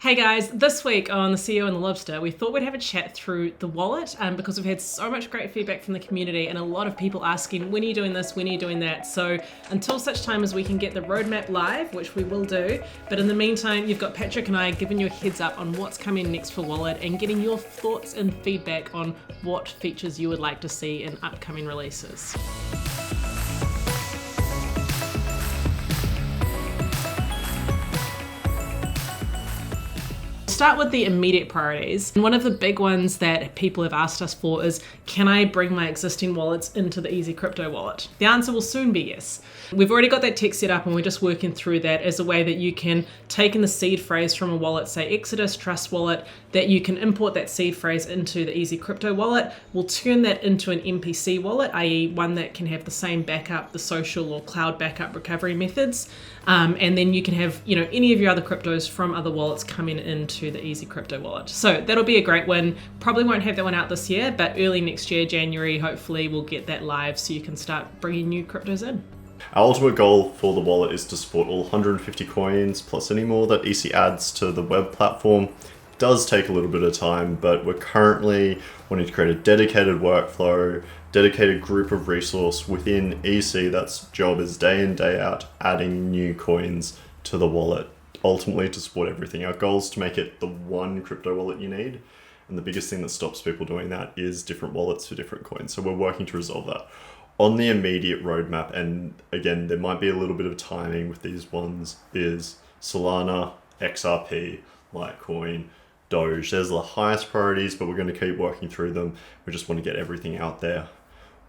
Hey guys, this week on the CEO and the Lobster, we thought we'd have a chat through the wallet because we've had so much great feedback from the community and a lot of people asking, when are you doing this, when are you doing that? So until such time as we can get the roadmap live, which we will do, but in the meantime, you've got Patrick and I giving you a heads up on what's coming next for Wallet and getting your thoughts and feedback on what features you would like to see in upcoming releases. Start with the immediate priorities. And one of the big ones that people have asked us for is, can I bring my existing wallets into the Easy Crypto wallet? The answer will soon be yes. We've already got that tech set up and we're just working through that as a way that you can take in the seed phrase from a wallet, say Exodus, Trust Wallet, that you can import that seed phrase into the Easy Crypto wallet. We'll turn that into an MPC wallet, i.e. one that can have the same backup, the social or cloud backup recovery methods. And then you can have, any of your other cryptos from other wallets coming into the Easy Crypto wallet. So that'll be a great one. Probably won't have that one out this year, but early next year, January, hopefully we'll get that live so you can start bringing new cryptos in. Our ultimate goal for the wallet is to support all 150 coins plus any more that EC adds to the web platform. It does take a little bit of time, but we're currently wanting to create a dedicated workflow, dedicated group of resource within EC that's job is day in, day out, adding new coins to the wallet, ultimately to support everything. Our goal is to make it the one crypto wallet you need. And the biggest thing that stops people doing that is different wallets for different coins. So we're working to resolve that. On the immediate roadmap, and again, there might be a little bit of timing with these ones, is Solana, XRP, Litecoin, Doge. There's the highest priorities, but we're going to keep working through them. We just want to get everything out there.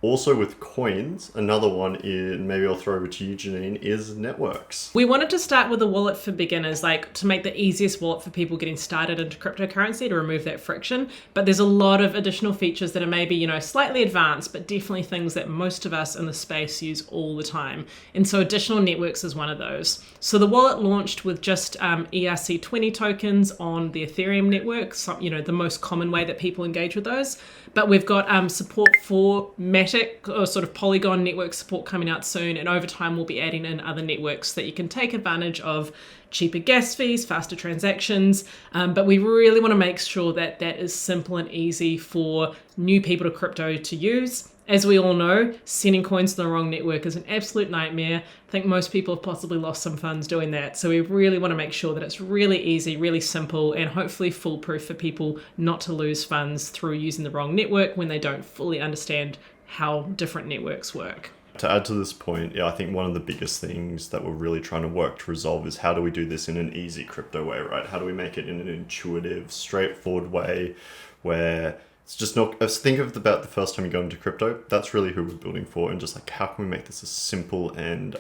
Also with coins, another one is, maybe I'll throw over to you, Janine, is networks. We wanted to start with a wallet for beginners, to make the easiest wallet for people getting started into cryptocurrency to remove that friction. But there's a lot of additional features that are maybe, slightly advanced, but definitely things that most of us in the space use all the time. And so additional networks is one of those. So the wallet launched with just ERC20 tokens on the Ethereum network, so, the most common way that people engage with those. But we've got support for Matic or sort of Polygon network support coming out soon, and over time we'll be adding in other networks that you can take advantage of cheaper gas fees, faster transactions, but we really want to make sure that that is simple and easy for new people to crypto to use. As we all know, sending coins to the wrong network is an absolute nightmare. I think most people have possibly lost some funds doing that. So we really want to make sure that it's really easy, really simple, and hopefully foolproof for people not to lose funds through using the wrong network when they don't fully understand how different networks work. To add to this point, I think one of the biggest things that we're really trying to work to resolve is how do we do this in an easy crypto way, right? How do we make it in an intuitive, straightforward way where it's just not, think of about the first time you go into crypto, that's really who we're building for, and just how can we make this as simple and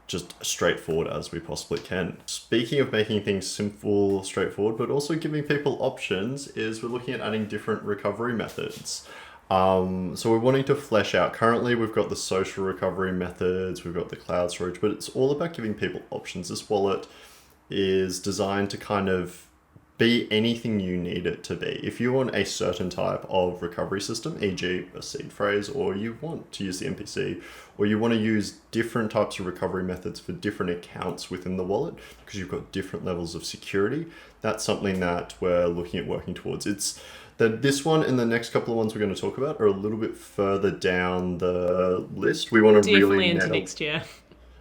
just straightforward as we possibly can. Speaking of making things simple, straightforward, but also giving people options, is we're looking at adding different recovery methods. So we're wanting to flesh out, currently we've got the social recovery methods, we've got the cloud storage, but it's all about giving people options. This wallet is designed to kind of be anything you need it to be. If you want a certain type of recovery system, e.g. a seed phrase, or you want to use the MPC, or you want to use different types of recovery methods for different accounts within the wallet, because you've got different levels of security, that's something that we're looking at working towards. It's that this one and the next couple of ones we're going to talk about are a little bit further down the list. We want to definitely into next year.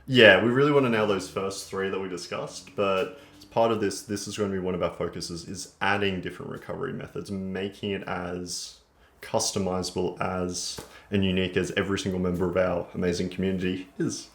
Yeah, we really want to nail those first three that we discussed, but part of this is going to be one of our focuses, is adding different recovery methods, making it as customizable as and unique as every single member of our amazing community is.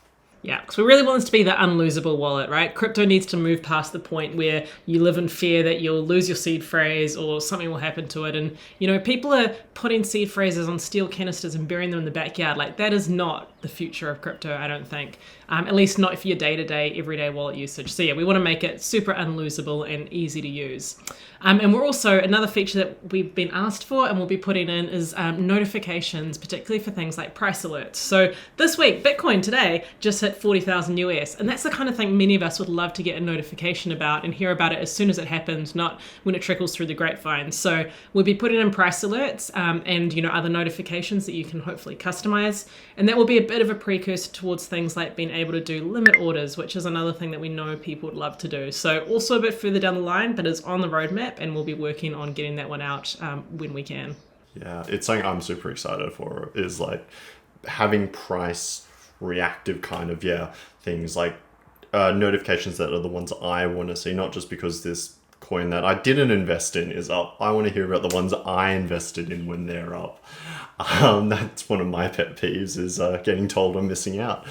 Yeah, because we really want this to be the unlosable wallet, right? Crypto needs to move past the point where you live in fear that you'll lose your seed phrase or something will happen to it. And, people are putting seed phrases on steel canisters and burying them in the backyard. That is not the future of crypto, I don't think. At least not for your day-to-day, everyday wallet usage. So yeah, we want to make it super unlosable and easy to use. And we're also, another feature that we've been asked for and we'll be putting in is notifications, particularly for things like price alerts. So this week, Bitcoin today just hit 40,000 US. And that's the kind of thing many of us would love to get a notification about and hear about it as soon as it happens, not when it trickles through the grapevine. So we'll be putting in price alerts and other notifications that you can hopefully customize. And that will be a bit of a precursor towards things like being able to do limit orders, which is another thing that we know people would love to do. So also a bit further down the line, but is on the roadmap, and we'll be working on getting that one out when we can. Yeah, it's something I'm super excited for, is like having price reactive kind of, things like notifications that are the ones I want to see, not just because this coin that I didn't invest in is up. I want to hear about the ones I invested in when they're up. That's one of my pet peeves, is getting told I'm missing out.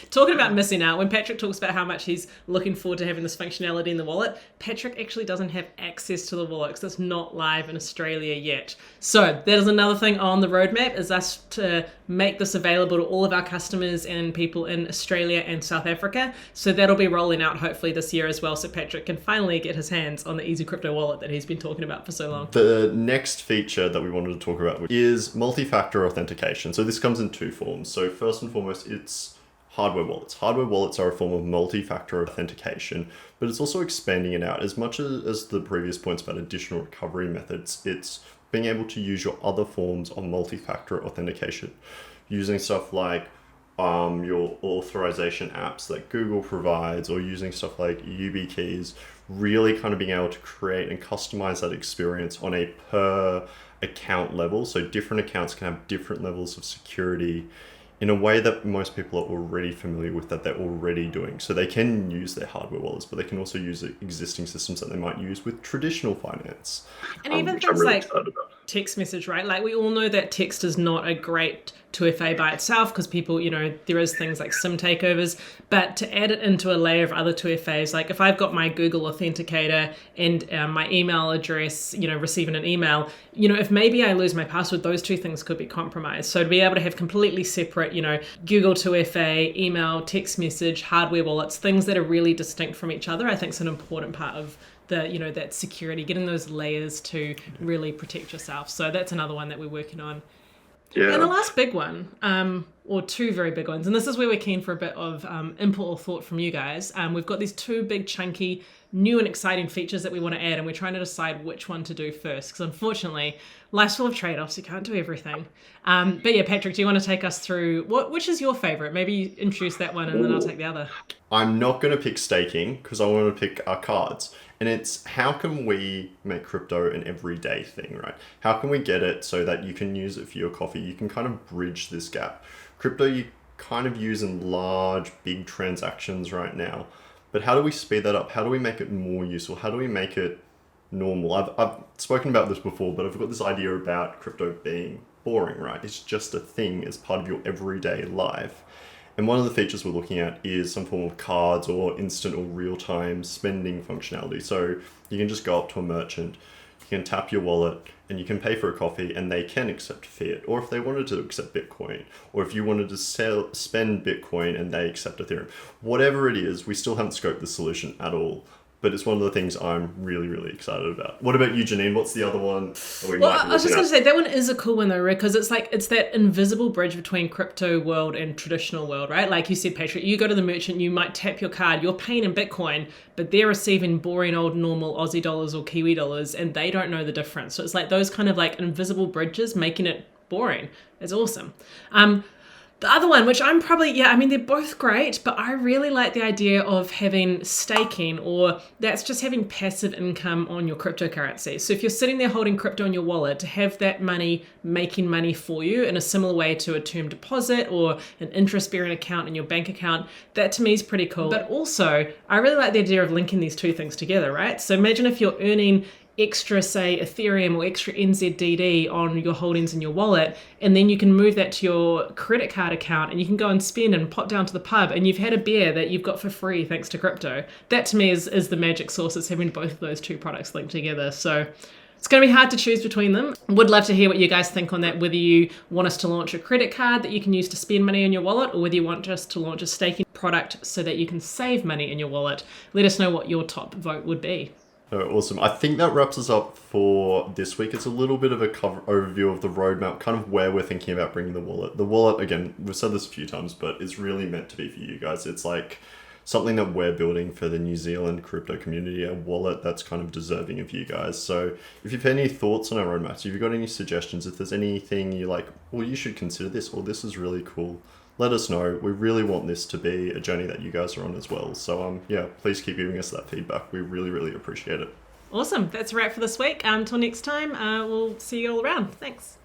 Talking about missing out, when Patrick talks about how much he's looking forward to having this functionality in the wallet, Patrick actually doesn't have access to the wallet because it's not live in Australia yet. So that is another thing on the roadmap, is us to make this available to all of our customers and people in Australia and South Africa. So that'll be rolling out hopefully this year as well, so Patrick can finally get his hands on the Easy Crypto wallet that he's been talking about for so long. The next feature that we wanted to talk about is multi-factor authentication. So this comes in two forms. So first and foremost, it's hardware wallets. Hardware wallets are a form of multi-factor authentication, but it's also expanding it out. As much as the previous points about additional recovery methods, it's being able to use your other forms of multi-factor authentication, using stuff like your authorization apps that Google provides, or using stuff like YubiKeys, really kind of being able to create and customize that experience on a per account level. So different accounts can have different levels of security in a way that most people are already familiar with, that they're already doing. So they can use their hardware wallets, but they can also use existing systems that they might use with traditional finance. And even things like text message, right? Like we all know that text is not a great 2FA by itself, because people, there is things like SIM takeovers, but to add it into a layer of other 2FAs, like if I've got my Google Authenticator and my email address, receiving an email, if maybe I lose my password, those two things could be compromised. So to be able to have completely separate, Google 2FA, email, text message, hardware wallets, things that are really distinct from each other, I think is an important part of the, that security, getting those layers to really protect yourself. So that's another one that we're working on. Yeah. And the last big one, or two very big ones, and this is where we're keen for a bit of input or thought from you guys. We've got these two big chunky new and exciting features that we want to add, and we're trying to decide which one to do first, because unfortunately life's full of trade-offs, you can't do everything. But yeah, Patrick, do you want to take us through which is your favorite? Maybe introduce that one and then I'll take the other. I'm not going to pick staking because I want to pick our cards. And it's, how can we make crypto an everyday thing, right? How can we get it so that you can use it for your coffee? You can kind of bridge this gap. Crypto you kind of use in large, big transactions right now. But how do we speed that up? How do we make it more useful? How do we make it normal? I've spoken about this before, but I've got this idea about crypto being boring, right? It's just a thing as part of your everyday life. And one of the features we're looking at is some form of cards or instant or real-time spending functionality. So you can just go up to a merchant, you can tap your wallet, and you can pay for a coffee, and they can accept fiat. Or if they wanted to accept Bitcoin, or if you wanted to spend Bitcoin and they accept Ethereum. Whatever it is, we still haven't scoped the solution at all. But it's one of the things I'm really, really excited about. What about you, Janine? What's the other one? I was just going to say, that one is a cool one though, Rick, because it's that invisible bridge between crypto world and traditional world, right? Like you said, Patrick, you go to the merchant, you might tap your card, you're paying in Bitcoin, but they're receiving boring old normal Aussie dollars or Kiwi dollars, and they don't know the difference. So it's like those kind of like invisible bridges making it boring. It's awesome. The other one, which I'm probably, they're both great, but I really like the idea of having staking, or that's just having passive income on your cryptocurrency. So if you're sitting there holding crypto in your wallet, to have that money making money for you in a similar way to a term deposit or an interest-bearing account in your bank account, that to me is pretty cool. But also, I really like the idea of linking these two things together, right? So imagine if you're earning extra, say, Ethereum or extra NZDD on your holdings in your wallet, and then you can move that to your credit card account and you can go and spend and pop down to the pub and you've had a beer that you've got for free thanks to crypto. That to me is the magic sauce, is having both of those two products linked together. So it's going to be hard to choose between them. Would love to hear what you guys think on that, whether you want us to launch a credit card that you can use to spend money in your wallet, or whether you want us to launch a staking product so that you can save money in your wallet. Let us know what your top vote would be. Oh, awesome. I think that wraps us up for this week. It's a little bit of a overview of the roadmap, kind of where we're thinking about bringing the wallet. The wallet, again, we've said this a few times, but it's really meant to be for you guys. It's like something that we're building for the New Zealand crypto community, a wallet that's kind of deserving of you guys. So if you've any thoughts on our roadmaps, if you've got any suggestions, if there's anything you're like, well, you should consider this, or this is really cool, let us know. We really want this to be a journey that you guys are on as well. So yeah, please keep giving us that feedback. We really, really appreciate it. Awesome. That's a wrap for this week. Until next time, we'll see you all around. Thanks.